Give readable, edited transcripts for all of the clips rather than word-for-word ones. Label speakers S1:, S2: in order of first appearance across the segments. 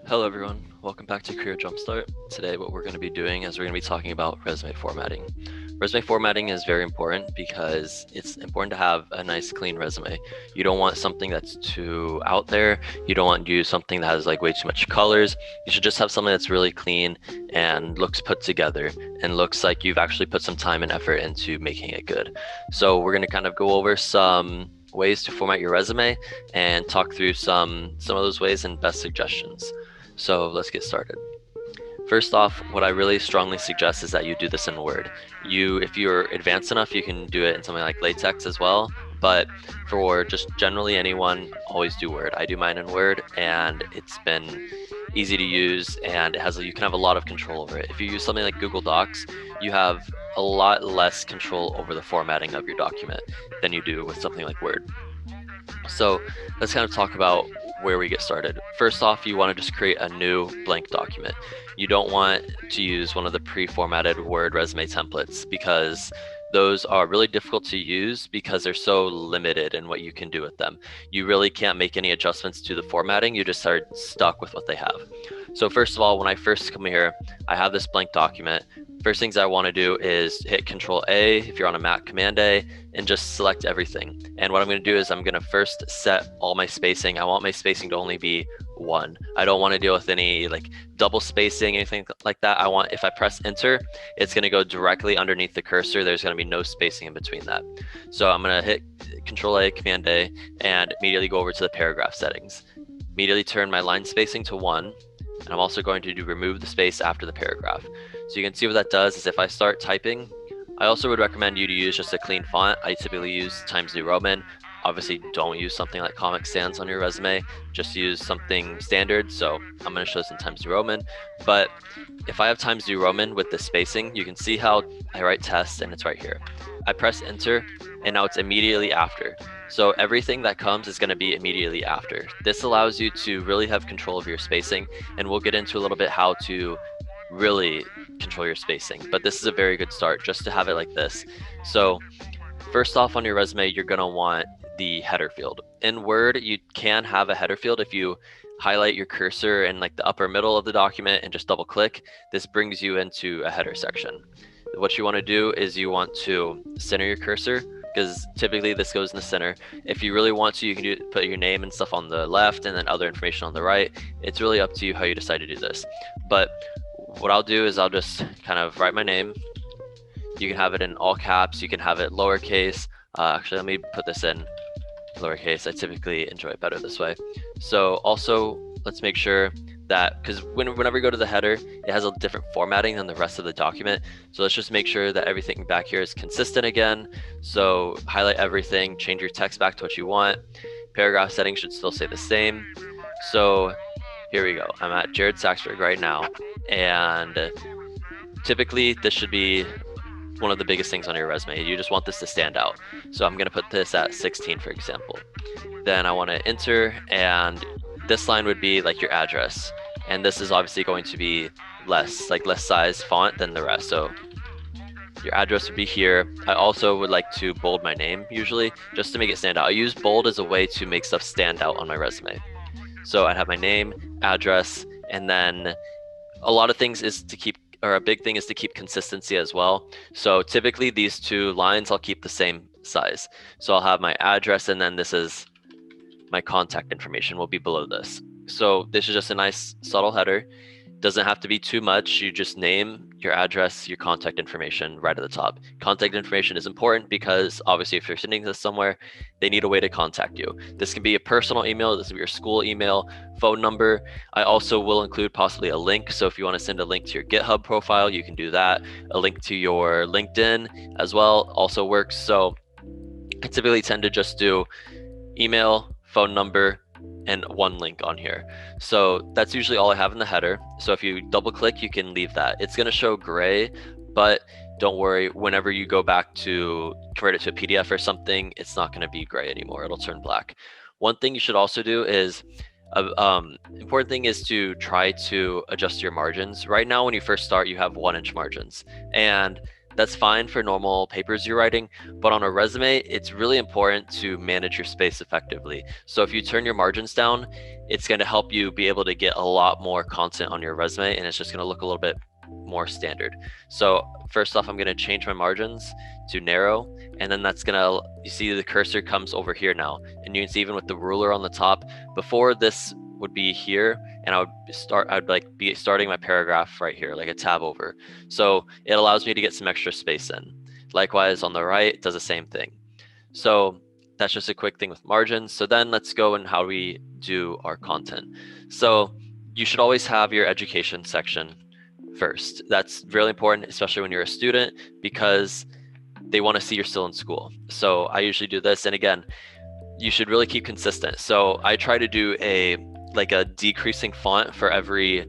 S1: Hello everyone, welcome back to Career Jumpstart. Today what we're going to be doing is we're going to be talking about resume formatting. Resume formatting is very important because it's important to have a nice clean resume. You don't want something that's too out there. You don't want to use something that has like way too much colors. You should just have something that's really clean and looks put together and looks like you've actually put some time and effort into making it good. So we're going to kind of go over some ways to format your resume and talk through some of those ways and best suggestions. So let's get started. First off, what I really strongly suggest is that you do this in Word. If you're advanced enough, you can do it in something like LaTeX as well. But for just generally anyone, always do Word. I do mine in Word, and it's been easy to use, and you can have a lot of control over it. If you use something like Google Docs, you have a lot less control over the formatting of your document than you do with something like Word. So let's kind of talk about where we get started. First off, you want to just create a new blank document. You don't want to use one of the pre-formatted Word resume templates because those are really difficult to use because they're so limited in what you can do with them. You really can't make any adjustments to the formatting. You just are stuck with what they have. So first of all, when I first come here, I have this blank document. First things I want to do is hit Control A if you're on a Mac, Command A, and just select everything. And what I'm going to do is I'm going to first set all my spacing. I want my spacing to only be 1. I don't want to deal with any like double spacing, anything like that. If I press Enter, it's going to go directly underneath the cursor. There's going to be no spacing in between that. So I'm going to hit Control A, Command A, and immediately go over to the paragraph settings. Immediately turn my line spacing to 1. And I'm also going to remove the space after the paragraph. So you can see what that does is if I start typing, I also would recommend you to use just a clean font. I typically use Times New Roman. Obviously, don't use something like Comic Sans on your resume. Just use something standard. So I'm going to show this in Times New Roman. But if I have Times New Roman with the spacing, you can see how I write test and it's right here. I press Enter and now it's immediately after. So everything that comes is going to be immediately after. This allows you to really have control of your spacing, and we'll get into a little bit how to really control your spacing. But this is a very good start just to have it like this. So first off on your resume, you're going to want the header field. In Word, you can have a header field if you highlight your cursor in like the upper middle of the document and just double click. This brings you into a header section. What you want to do is you want to center your cursor, because typically this goes in the center. If you really want to, you can put your name and stuff on the left and then other information on the right. It's really up to you how you decide to do this. But what I'll do is I'll just kind of write my name. You can have it in all caps. You can have it lowercase. Actually, let me put this in lowercase. I typically enjoy it better this way. So also, let's make sure that, because whenever you go to the header, it has a different formatting than the rest of the document. So let's just make sure that everything back here is consistent again. So highlight everything, change your text back to what you want. Paragraph settings should still stay the same. So here we go. I'm at Jarod Saxberg right now. And typically this should be one of the biggest things on your resume. You just want this to stand out. So I'm going to put this at 16, for example. Then I want to enter, and this line would be like your address. And this is obviously going to be less size font than the rest. So your address would be here. I also would like to bold my name usually just to make it stand out. I use bold as a way to make stuff stand out on my resume. So I'd have my name, address, and then a lot of things is to keep, or a big thing is to keep consistency as well. So typically these two lines I'll keep the same size. So I'll have my address, and then this is my contact information will be below this. So this is just a nice subtle header. Doesn't have to be too much. You just name, your address, your contact information right at the top. Contact information is important because obviously if you're sending this somewhere, they need a way to contact you. This can be a personal email, this can be your school email, phone number. I also will include possibly a link. So if you want to send a link to your GitHub profile, you can do that. A link to your LinkedIn as well also works. So I typically tend to just do email, phone number, and one link on here. So that's usually all I have in the header. So if you double click, you can leave that. It's going to show gray, but don't worry, whenever you go back to convert it to a PDF or something, it's not going to be gray anymore. It'll turn black. One thing you should also do is, important thing is to try to adjust your margins. Right now, when you first start, you have 1-inch margins, and That's fine for normal papers you're writing, but on a resume, it's really important to manage your space effectively. So if you turn your margins down, it's going to help you be able to get a lot more content on your resume, and it's just going to look a little bit more standard. So first off, I'm going to change my margins to narrow, and then that's going to, you see the cursor comes over here now, and you can see even with the ruler on the top, before this would be here, and I'd like be starting my paragraph right here, like a tab over. So it allows me to get some extra space in. Likewise on the right, it does the same thing. So that's just a quick thing with margins. So then let's go and how we do our content. So you should always have your education section first. That's really important, especially when you're a student, because they want to see you're still in school. So I usually do this, and again, you should really keep consistent. So I try to do a decreasing font for every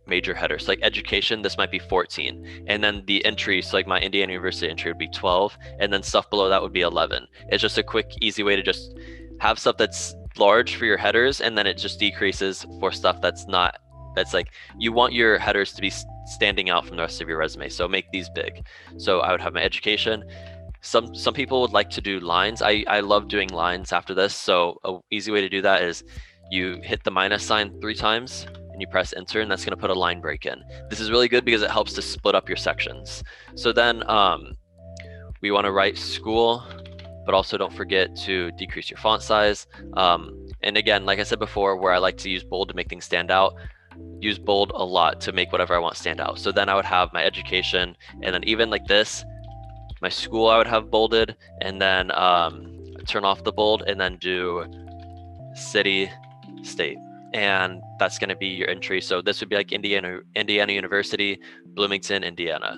S1: major header. So like education, this might be 14, and then the entry, so like my Indiana University entry would be 12, and then stuff below that would be 11. It's just a quick, easy way to just have stuff that's large for your headers, and then it just decreases for stuff that's not, that's like, you want your headers to be standing out from the rest of your resume, so make these big. So I would have my education. Some people would like to do lines. I love doing lines after this. So a easy way to do that is you hit the minus sign 3 times and you press enter, and that's going to put a line break in. This is really good because it helps to split up your sections. So then we want to write school, but also don't forget to decrease your font size. And again, like I said before, where I like to use bold to make things stand out, use bold a lot to make whatever I want stand out. So then I would have my education, and then even like this, my school I would have bolded, and then turn off the bold, and then do city, state, and that's going to be your entry. So this would be like Indiana University, Bloomington, Indiana.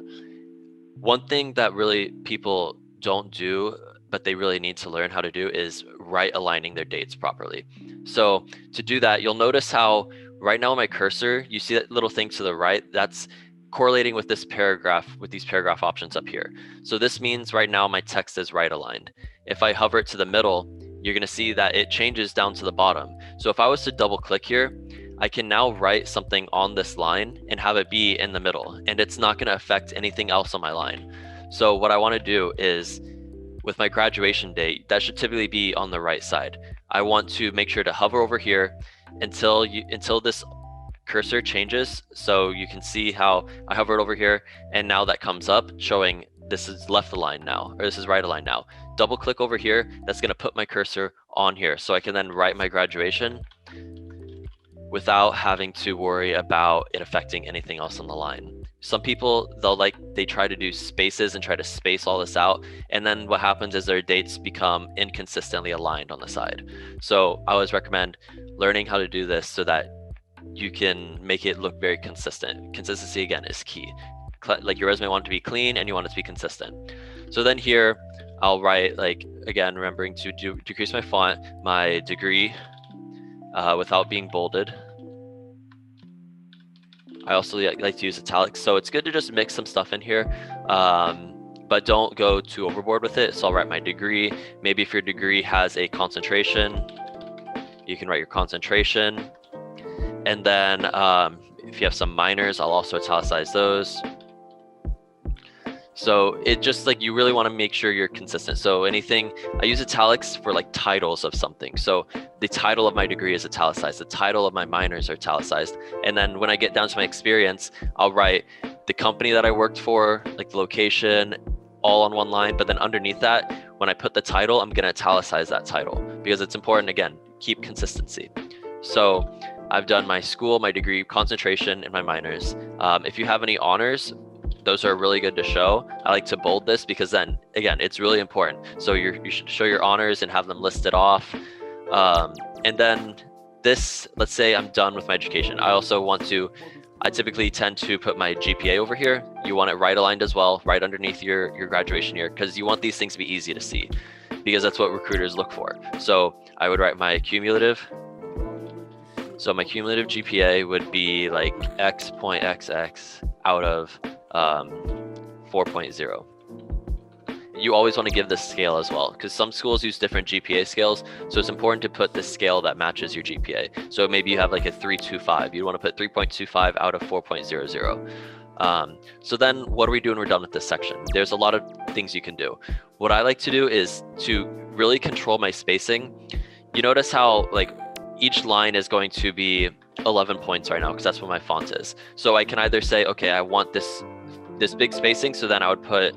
S1: One thing that really people don't do, but they really need to learn how to do, is right aligning their dates properly. So to do that, you'll notice how right now on my cursor, you see that little thing to the right, that's correlating with this paragraph, with these paragraph options up here. So this means right now my text is right aligned. If I hover it to the middle, you're going to see that it changes down to the bottom. So if I was to double click here, I can now write something on this line and have it be in the middle, and it's not going to affect anything else on my line. So what I want to do is, with my graduation date, that should typically be on the right side. I want to make sure to hover over here until this cursor changes. So you can see how I hovered over here, and now that comes up showing this is left aligned now, or this is right aligned now. Double click over here, that's going to put my cursor on here, so I can then write my graduation without having to worry about it affecting anything else on the line. Some people, they try to do spaces and try to space all this out, and then what happens is their dates become inconsistently aligned on the side. So I always recommend learning how to do this so that you can make it look very consistent. Consistency, again, is key. Like your resume want it to be clean, and you want it to be consistent. So then here I'll write, like, again, remembering to decrease my font, my degree without being bolded. I also like to use italics, so it's good to just mix some stuff in here, but don't go too overboard with it. So I'll write my degree. Maybe if your degree has a concentration, you can write your concentration. And then if you have some minors, I'll also italicize those. So it just, like, you really want to make sure you're consistent. So anything, I use italics for like titles of something. So the title of my degree is italicized. The title of my minors are italicized. And then when I get down to my experience, I'll write the company that I worked for, like the location, all on one line. But then underneath that, when I put the title, I'm going to italicize that title because it's important, again, keep consistency. So I've done my school, my degree, concentration, and my minors. If you have any honors, those are really good to show. I like to bold this because then, again, it's really important. So you should show your honors and have them listed off. And then this, let's say I'm done with my education. I typically tend to put my GPA over here. You want it right aligned as well, right underneath your graduation year, because you want these things to be easy to see, because that's what recruiters look for. So I would write my cumulative. So my cumulative GPA would be like X.XX out of 4.0. You always want to give this scale as well, because some schools use different GPA scales. So it's important to put the scale that matches your GPA. So maybe you have like a 3.25. You want to put 3.25 out of 4.00. So then what do we do when we're done with this section? There's a lot of things you can do. What I like to do is to really control my spacing. You notice how like each line is going to be 11 points right now because that's what my font is. So I can either say, okay, I want this big spacing, so then I would put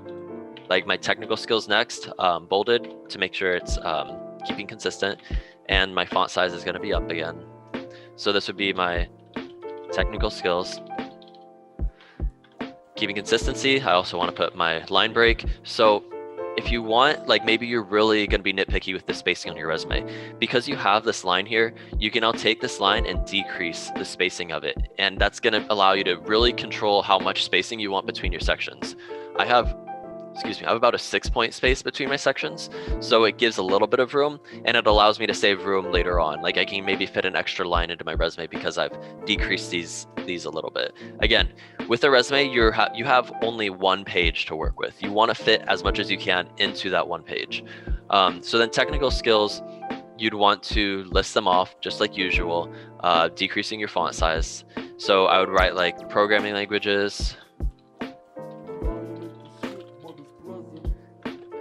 S1: like my technical skills next, bolded to make sure it's keeping consistent, and my font size is going to be up again. So this would be my technical skills. Keeping consistency, I also want to put my line break. So if you want, like maybe you're really going to be nitpicky with the spacing on your resume, because you have this line here, you can now take this line and decrease the spacing of it. And that's going to allow you to really control how much spacing you want between your sections. I have about a 6-point space between my sections. So it gives a little bit of room, and it allows me to save room later on. Like I can maybe fit an extra line into my resume because I've decreased these a little bit. Again, with a resume, you have only one page to work with. You want to fit as much as you can into that one page. So then technical skills, you'd want to list them off just like usual, decreasing your font size. So I would write like programming languages,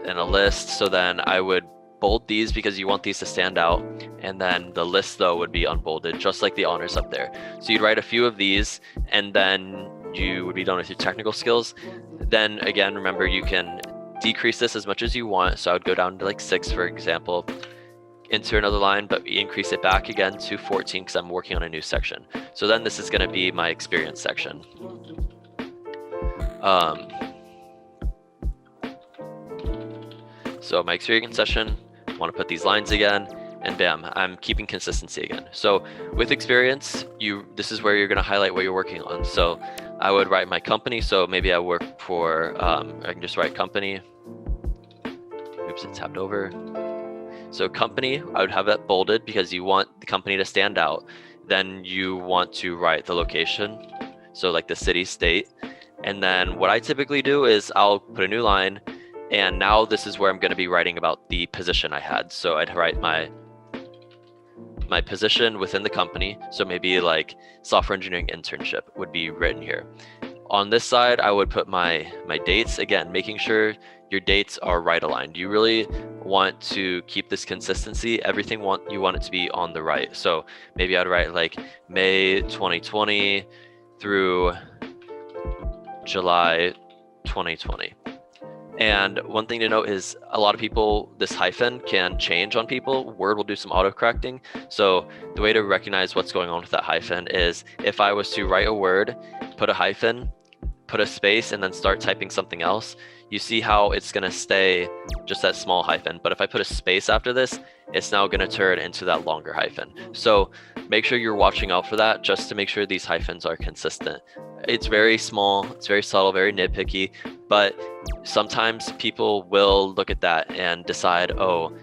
S1: in a list. So then I would bold these because you want these to stand out, and then the list though would be unbolded, just like the honors up there. So you'd write a few of these, and then you would be done with your technical skills. Then again, remember, you can decrease this as much as you want. So I would go down to like 6, for example, enter another line, but increase it back again to 14 because I'm working on a new section. So then this is going to be my experience section. So my experience session, I want to put these lines again, and bam, I'm keeping consistency again. So with experience, this is where you're going to highlight what you're working on. So I would write my company. So maybe I work for, I can just write company. Oops, it tabbed over. So company, I would have that bolded because you want the company to stand out. Then you want to write the location. So like the city, state. And then what I typically do is I'll put a new line. And now this is where I'm going to be writing about the position I had. So I'd write my position within the company. So maybe like software engineering internship would be written here. On this side, I would put my dates, again, making sure your dates are right aligned. You really want to keep this consistency. Everything you want it to be on the right. So maybe I'd write like May 2020 through July 2020. And one thing to note is a lot of people, this hyphen can change on people. Word will do some auto-correcting. So the way to recognize what's going on with that hyphen is if I was to write a word, put a hyphen, put a space, and then start typing something else, you see how it's going to stay just that small hyphen. But if I put a space after this, it's now going to turn into that longer hyphen. So make sure you're watching out for that, just to make sure these hyphens are consistent. It's very small, it's very subtle, very nitpicky, but sometimes people will look at that and decide, oh,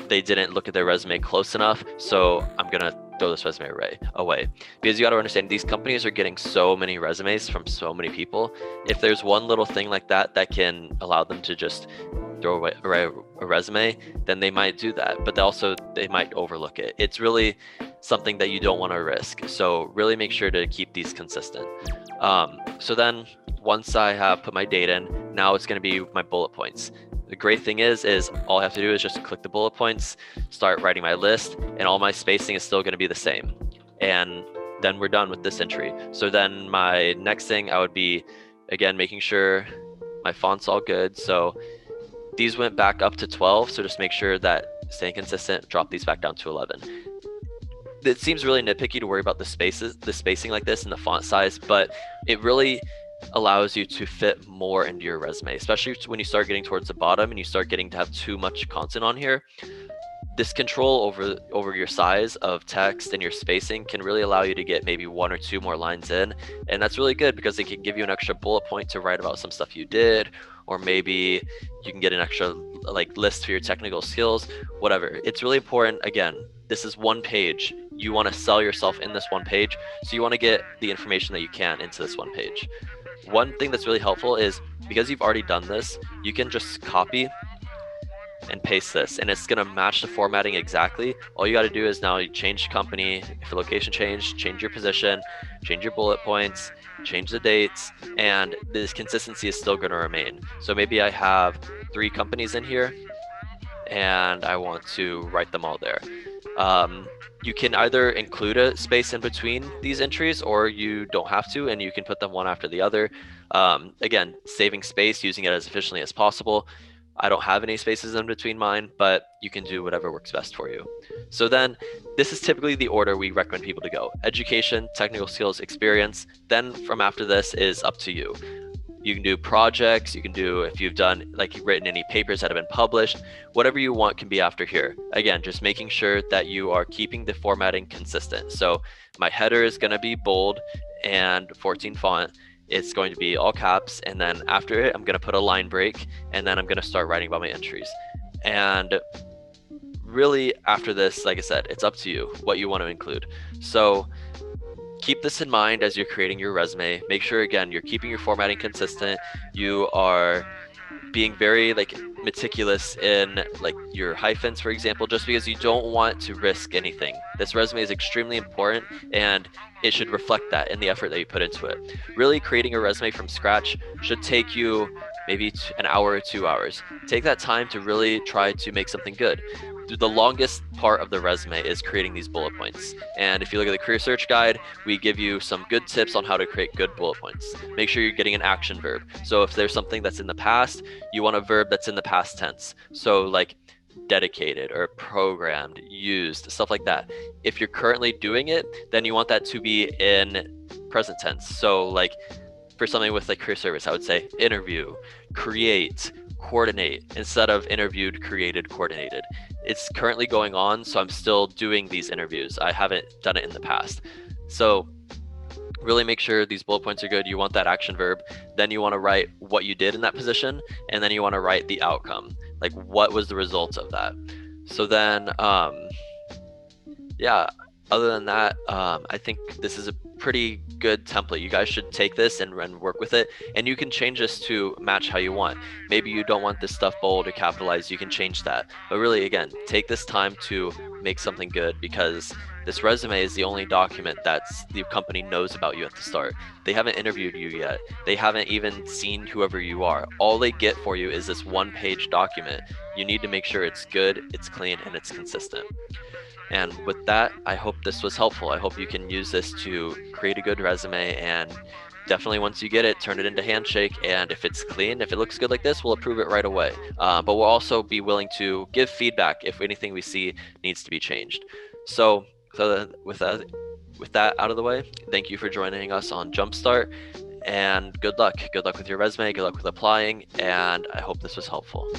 S1: they didn't look at their resume close enough, so I'm going to throw this resume away. Because you got to understand, these companies are getting so many resumes from so many people. If there's one little thing like that that can allow them to just throw away a resume, then they might do that, but they might overlook it. It's really something that you don't want to risk. So really make sure to keep these consistent. So then once I have put my date in, now it's going to be my bullet points. The great thing is all I have to do is just click the bullet points, start writing my list, and all my spacing is still going to be the same. And then we're done with this entry. So then my next thing, I would be, again, making sure my font's all good. So these went back up to 12. So just make sure that staying consistent, drop these back down to 11. It seems really nitpicky to worry about the spacing like this and the font size, but it really allows you to fit more into your resume, especially when you start getting towards the bottom and you start getting to have too much content on here. This control over your size of text and your spacing can really allow you to get maybe 1 or 2 more lines in, and that's really good because it can give you an extra bullet point to write about some stuff you did, or maybe you can get an extra like list for your technical skills, whatever. It's really important. Again, this is one page. You want to sell yourself in this one page, so you want to get the information that you can into this one page. One thing that's really helpful is because you've already done this, you can just copy and paste this, and it's gonna match the formatting exactly. All you gotta do is now you change company, if the location changed, change your position, change your bullet points, change the dates, and this consistency is still gonna remain. So maybe I have 3 companies in here, and I want to write them all there. You can either include a space in between these entries, or you don't have to, and you can put them one after the other. Again, saving space, using it as efficiently as possible. I don't have any spaces in between mine, but you can do whatever works best for you. So then this is typically the order we recommend people to go: education, technical skills, experience. Then from after this is up to you. You can do projects, you can do, if you've done, like, you've written any papers that have been published, whatever you want can be after here. Again, just making sure that you are keeping the formatting consistent. So my header is going to be bold and 14 font. It's going to be all caps, and then after it, I'm going to put a line break, and then I'm going to start writing about my entries. And really after this, like I said, it's up to you what you want to include. So keep this in mind as you're creating your resume. Make sure, again, you're keeping your formatting consistent. You are being very meticulous in your hyphens, for example, just because you don't want to risk anything. This resume is extremely important, and it should reflect that in the effort that you put into it. Really, creating a resume from scratch should take you maybe an hour or 2 hours. Take that time to really try to make something good. The longest part of the resume is creating these bullet points. And if you look at the career search guide, we give you some good tips on how to create good bullet points. Make sure you're getting an action verb. So if there's something that's in the past, you want a verb that's in the past tense. So like dedicated or programmed, used, stuff like that. If you're currently doing it, then you want that to be in present tense. So like for something with career service, I would say interview, create, coordinate, instead of interviewed, created, coordinated. It's currently going on, so I'm still doing these interviews. I haven't done it in the past. So really make sure these bullet points are good. You want that action verb. Then you want to write what you did in that position, and then you want to write the outcome. Like, what was the result of that? So then, yeah, other than that, I think this is a pretty good template. You guys should take this and work with it, and you can change this to match how you want. Maybe you don't want this stuff bold or capitalized, you can change that. But really, again, take this time to make something good, because this resume is the only document that's the company knows about you at the start. They haven't interviewed you yet. They haven't even seen whoever you are. All they get for you is this one-page document. You need to make sure it's good, it's clean, and it's consistent. And with that, I hope this was helpful. I hope you can use this to create a good resume, and definitely once you get it, turn it into Handshake. And if it's clean, if it looks good like this, we'll approve it right away. But we'll also be willing to give feedback if anything we see needs to be changed. So with that out of the way, thank you for joining us on Jumpstart, and good luck. Good luck with your resume, good luck with applying, and I hope this was helpful.